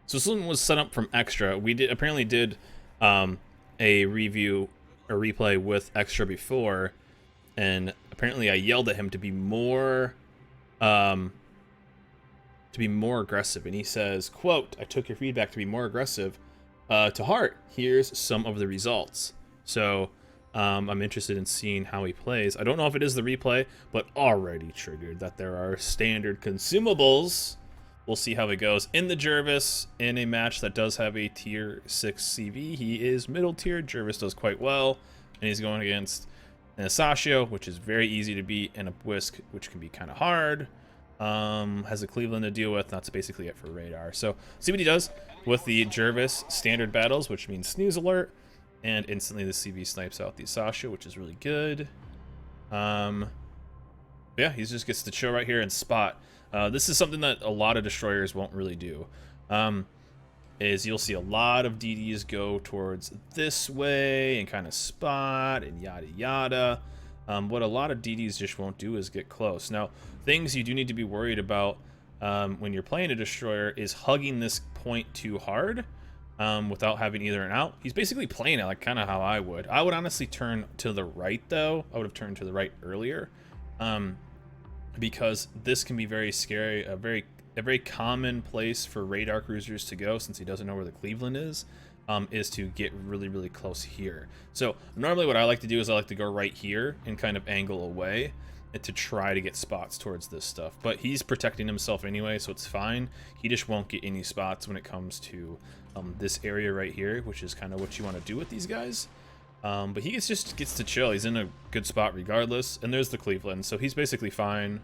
So this one was set up from Extra. We apparently did a review, a replay with Extra before, and apparently I yelled at him um, to be more aggressive. And he says, "quote I took your feedback to be more aggressive. To heart. Here's some of the results." So I'm interested in seeing how he plays. I don't know if it is the replay, but already triggered that there are standard consumables. We'll see how it goes. In the Jervis, in a match that does have a tier 6 CV, he is middle tier. Jervis does quite well, and he's going against an Asashio, which is very easy to beat, and a Whisk, which can be kind of hard. Has a Cleveland to deal with. That's basically it for Radar. So see what he does with the Jervis standard battles, which means snooze alert, and instantly the CV snipes out the Asashio, which is really good. Yeah, he just gets to chill right here and spot. This is something that a lot of destroyers won't really do. Is you'll see a lot of DDs go towards this way and kind of spot and yada yada. What a lot of DDs just won't do is get close. Now, things you do need to be worried about when you're playing a destroyer is hugging this point too hard without having either an out. He's basically playing it like kind of how I would. I would honestly turn to the right though. I would have turned to the right earlier. Because this can be very scary, a very common place for radar cruisers to go, since he doesn't know where the Cleveland is to get really close here. So normally what I like to do is I like to go right here and kind of angle away and to try to get spots towards this stuff. But he's protecting himself anyway, so it's fine. He just won't get any spots when it comes to this area right here, which is kind of what you want to do with these guys. But he just gets to chill. He's in a good spot regardless. And there's the Cleveland, so he's basically fine.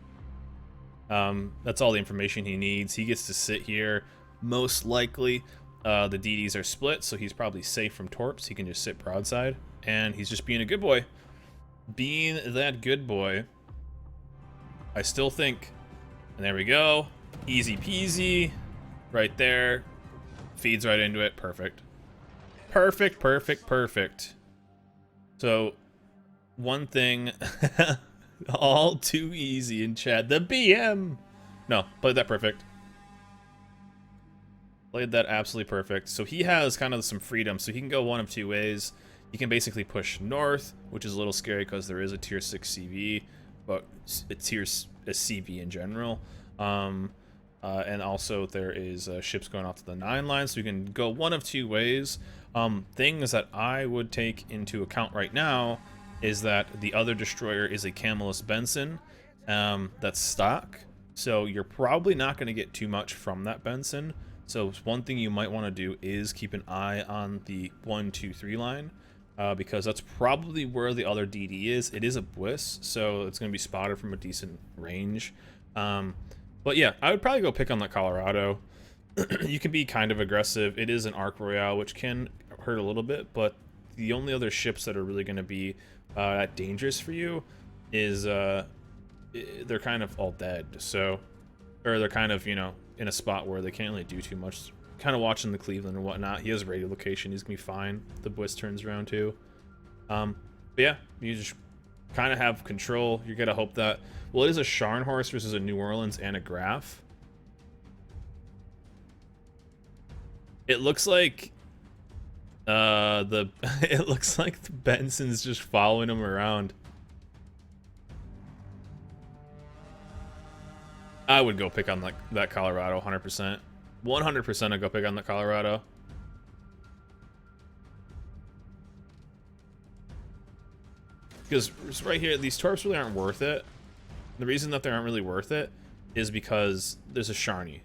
That's all the information he needs. He gets to sit here. Most likely, the DDs are split, so he's probably safe from torps. He can just sit broadside, and he's just being a good boy. Being that good boy, I still think, and there we go. Easy peasy. Right there. Feeds right into it. Perfect. Perfect. So, one thing, all too easy in chat. The BM! No, played that perfect. Played that absolutely perfect. So he has kind of some freedom. So he can go one of two ways. He can basically push north, which is a little scary because there is a tier 6 CV, but it's a CV in general. And also there is ships going off to the 9 line, so you can go one of two ways. Things that I would take into account right now is that the other destroyer is a Camelus Benson that's stock, so you're probably not going to get too much from that Benson. So one thing you might want to do is keep an eye on the 1, 2, 3 line, because that's probably where the other DD is. It is a Bliss, so it's going to be spotted from a decent range. But yeah, I would probably go pick on that Colorado. You can be kind of aggressive. It is an Arc Royale, which can hurt a little bit, but the only other ships that are really going to be that dangerous for you is they're kind of all dead. So, or they're kind of, you know, in a spot where they can't really do too much. Kind of watching the Cleveland and whatnot. He has radio location. He's gonna be fine. The Bliss turns around too. But yeah, you just kind of have control. You're gonna hope that. Well, it is a Scharnhorst versus a New Orleans and a Graf. It looks like it looks like the Benson's just following him around. I would go pick on that Colorado 100%. 100% I'd go pick on the Colorado. Because right here, these torps really aren't worth it. The reason that they aren't really worth it is because there's a Sharny.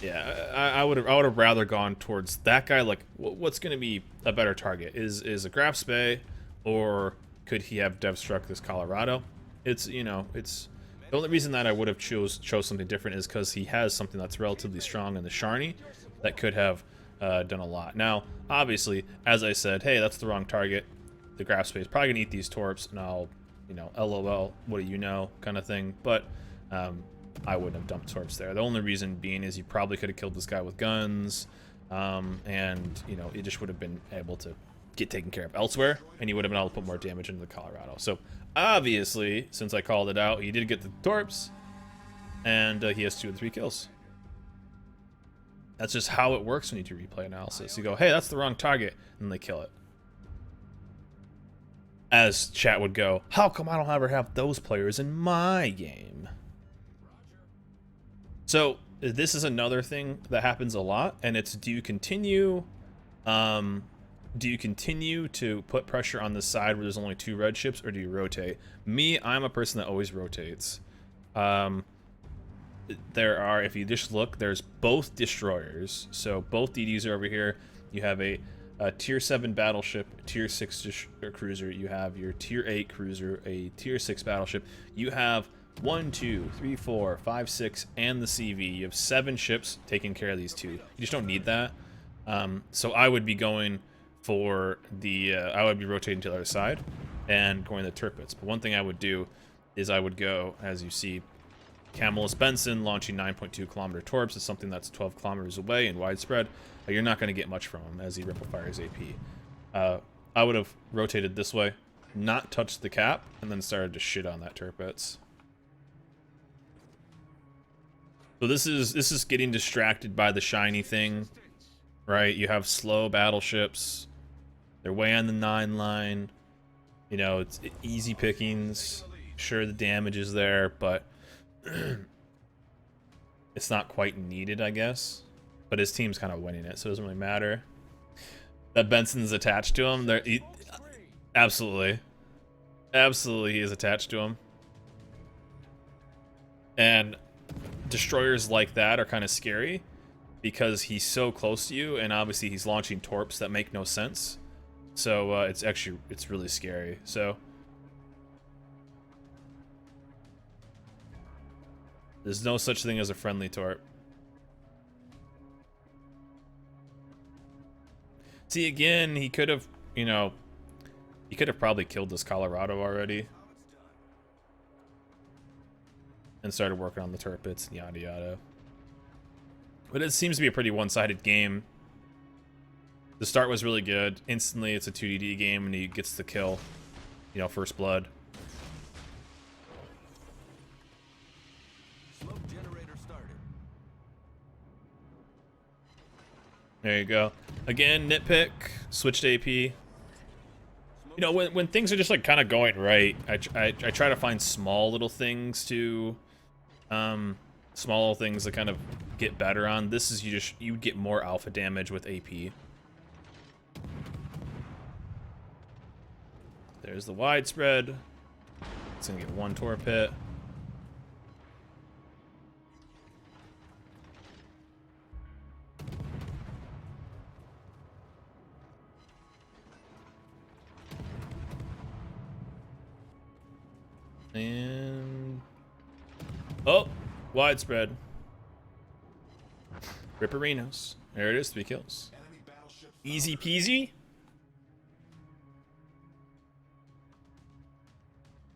Yeah, I would have rather gone towards that guy. Like, what's going to be a better target? Is a Graf Spay, or could he have dev struck this Colorado? It's, you know, it's the only reason that I would have chose something different is because he has something that's relatively strong in the Sharny that could have done a lot. Now, obviously, as I said, hey, that's the wrong target. The Graf Spay is probably gonna eat these torps, and I'll, you know, LOL, what do you know, kind of thing. But I wouldn't have dumped torps there. The only reason being is you probably could have killed this guy with guns, and you know, it just would have been able to get taken care of elsewhere, and you would have been able to put more damage into the Colorado. So obviously, since I called it out, he did get the torps, and he has 2 of the 3 kills. That's just how it works when you do replay analysis. You go, hey, that's the wrong target, and they kill it. As chat would go, how come I don't ever have those players in my game? So this is another thing that happens a lot, and it's, do you continue to put pressure on the side where there's only 2 red ships, or do you rotate? Me, I'm a person that always rotates. There are, if you just look, there's both destroyers. So both DDs are over here. You have a tier 7 battleship, tier 6 cruiser. You have your tier 8 cruiser, a tier 6 battleship. You have 1, 2, 3, 4, 5, 6, and the CV. You have 7 ships taking care of these 2. You just don't need that. So I would be going for the, I would be rotating to the other side and going to the turrets. But one thing I would do is I would go, as you see, Camillus Benson launching 9.2 kilometer torps is something that's 12 kilometers away and widespread. You're not going to get much from him as he ripple fires AP. I would have rotated this way, not touched the cap, and then started to shit on that turrets. So this is getting distracted by the shiny thing, right? You have slow battleships. They're way on the 9 line. You know, it's easy pickings. Sure, the damage is there, but it's not quite needed, I guess. But his team's kind of winning it, so it doesn't really matter. That Benson's attached to him. Absolutely. Absolutely, he is attached to him. And destroyers like that are kind of scary because he's so close to you, and obviously he's launching torps that make no sense. So it's really scary. So there's no such thing as a friendly torp. See, again, he could have, you know, he could have probably killed this Colorado already and started working on the turrets and yada yada. But it seems to be a pretty one-sided game. The start was really good. Instantly, it's a 2DD game, and he gets the kill. You know, first blood. There you go. Again, nitpick. Switched AP. You know, when things are just like kind of going right, I try to find small little things to, small little things to kind of get better on. This is you get more alpha damage with AP. There's the widespread. It's gonna get 1 torp hit. And oh, widespread. Ripperinos. There it is, 3 kills. Easy peasy.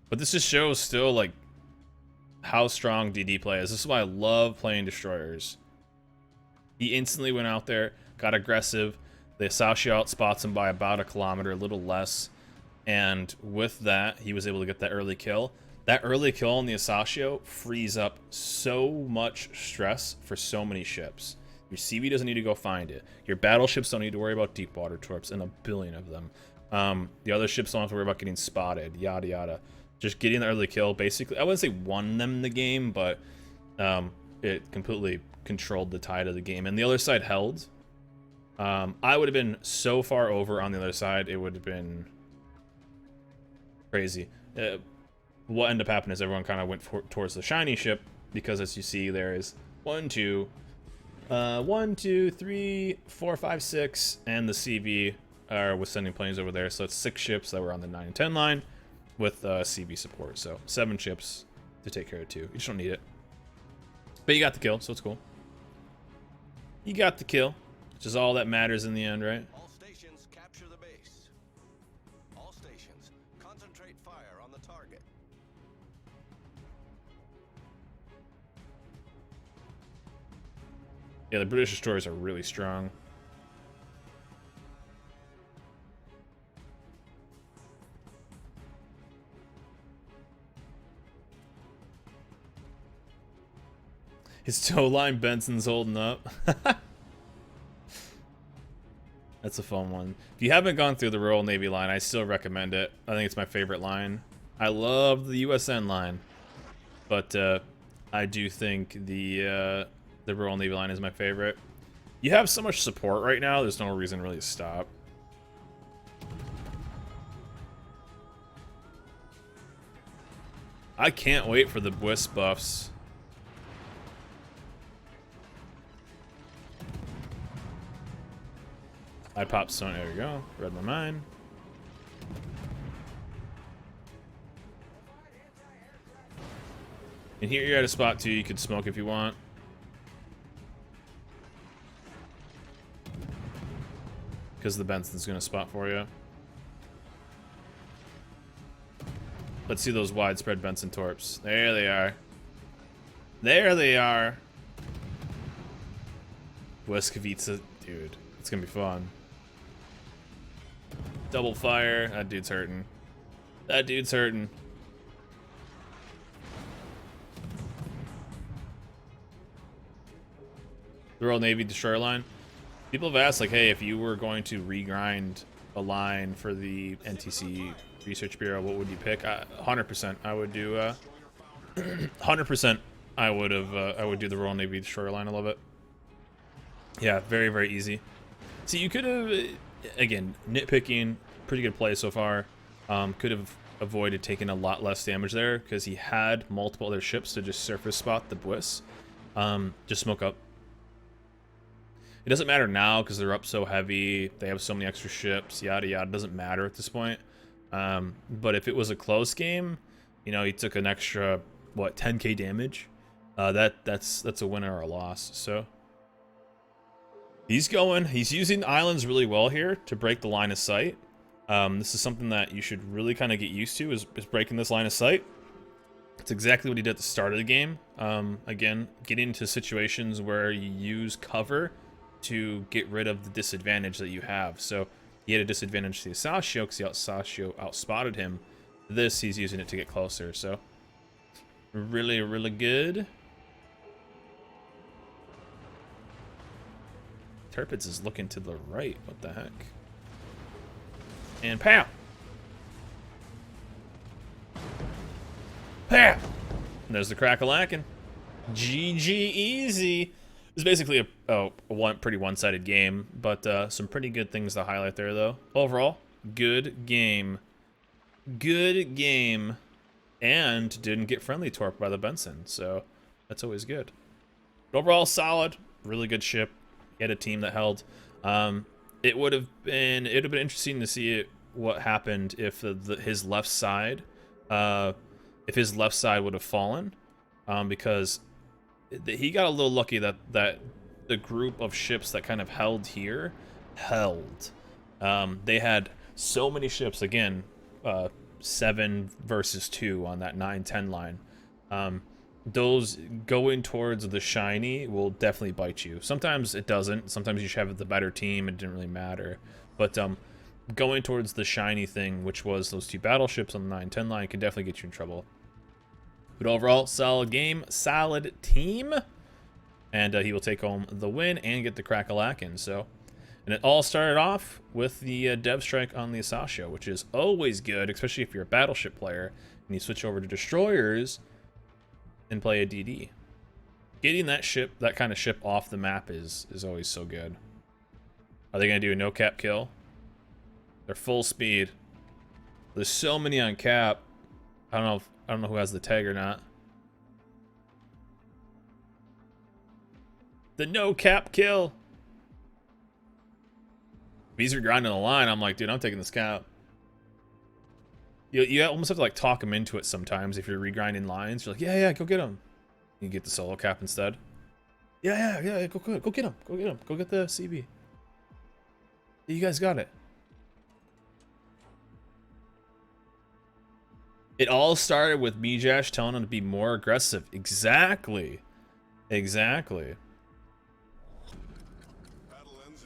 But this just shows still like how strong DD play is. This is why I love playing destroyers. He instantly went out there, got aggressive. The Asashio outspots him by about 1 kilometer, a little less. And with that, he was able to get that early kill. That early kill on the Asashio frees up so much stress for so many ships. Your CV doesn't need to go find it. Your battleships don't need to worry about deep water torps, and 1 billion of them. The other ships don't have to worry about getting spotted, yada yada. Just getting the early kill, basically, I wouldn't say won them the game, but it completely controlled the tide of the game. And the other side held. I would have been so far over on the other side, it would have been crazy. What ended up happening is everyone kind of went towards the shiny ship, because as you see, there is 1, 2, 3, 4, 5, 6, and the CV was sending planes over there. So it's 6 ships that were on the 9 and 10 line with CV support. So 7 ships to take care of 2. You just don't need it. But you got the kill, so it's cool. You got the kill, which is all that matters in the end, right? All stations capture the base. All stations concentrate fire on the target. Yeah, the British destroyers are really strong. His toe line Benson's holding up. That's a fun one. If you haven't gone through the Royal Navy line, I still recommend it. I think it's my favorite line. I love the USN line, but I do think the Royal Navy line is my favorite. You have so much support right now, there's no reason really to stop. I can't wait for the Bliss buffs. I popped stone. There we go. Read my mind. And here you're at a spot too. You could smoke if you want. Because the Benson's gonna spot for you. Let's see those widespread Benson torps. There they are. There they are. Weskovica, dude, it's gonna be fun. Double fire. That dude's hurting. That dude's hurting. The Royal Navy destroyer line. People have asked, like, hey, if you were going to regrind a line for the NTC Research Bureau, what would you pick? 100%. I would do. 100%. I would do the Royal Navy destroyer line. I love it. Yeah, very, very easy. See, you could have, again, nitpicking, pretty good play so far. Could have avoided taking a lot less damage there because he had multiple other ships to just surface spot the Bliss. Just smoke up. It doesn't matter now because they're up so heavy. They have so many extra ships, yada yada. It doesn't matter at this point. But if it was a close game, you know, he took an extra, what, 10k damage. That's a win or a loss. So he's using islands really well here to break the line of sight. This is something that you should really kind of get used to is breaking this line of sight. It's exactly what he did at the start of the game. Again, getting into situations where you use cover to get rid of the disadvantage that you have. So he had a disadvantage to the Asashio because the Asashio outspotted him. This, he's using it to get closer. So really, really good. Tirpitz is looking to the right. What the heck? And pow! Pow! And there's the crack-a-lackin'. GG easy. It was basically a pretty one-sided game, but some pretty good things to highlight there, though. Overall, good game. Good game. And didn't get friendly torped by the Benson, so that's always good. But overall, solid. Really good ship. He had a team that held. It would have been interesting to see what happened if his left side would have fallen, because he got a little lucky that the group of ships that kind of held here held. They had so many ships, again, 7 versus 2 on that 9-10 line. Those going towards the shiny will definitely bite you. Sometimes it doesn't. Sometimes you should have the better team. It didn't really matter. But going towards the shiny thing, which was those 2 battleships on the 9-10 line, can definitely get you in trouble. But overall, solid game, solid team. And he will take home the win and get the crack-a-lackin'. So, and it all started off with the dev strike on the Asashio, which is always good, especially if you're a battleship player and you switch over to destroyers and play a DD. Getting that kind of ship off the map is always so good. Are they going to do a no-cap kill? They're full speed. There's so many on cap. I don't know who has the tag or not. The no-cap kill. If he's grinding the line, I'm like, dude, I'm taking this cap. You almost have to like talk him into it sometimes if you're regrinding lines. You're like, yeah, go get him. You get the solo cap instead. Yeah, go get him. Go get the CB. You guys got it. It all started with Mijash telling him to be more aggressive. Exactly.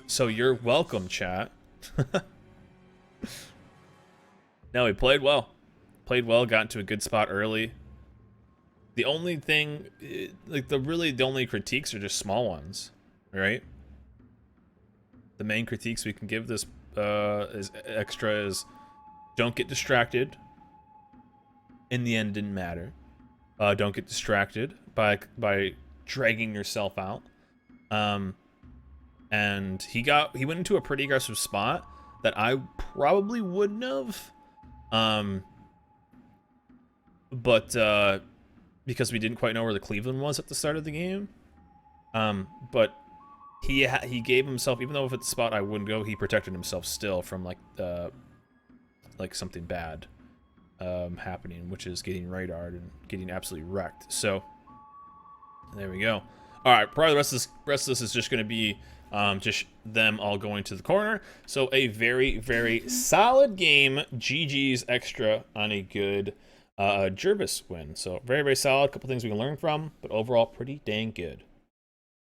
So you're welcome, chat. No, he played well. Got into a good spot early. The only thing, like the only critiques are just small ones, right? The main critiques we can give this is extra is don't get distracted. In the end, didn't matter. Don't get distracted by dragging yourself out. And he went into a pretty aggressive spot that I probably wouldn't have. But because we didn't quite know where the Cleveland was at the start of the game. But he gave himself, even though if it's a spot I wouldn't go, he protected himself still from like something bad happening, which is getting radared and getting absolutely wrecked. So there we go. All right, probably the rest of this is just going to be just them all going to the corner. So a very, very solid game. GG's extra on a good Jervis win. So very, very solid. A couple things we can learn from, but overall pretty dang good.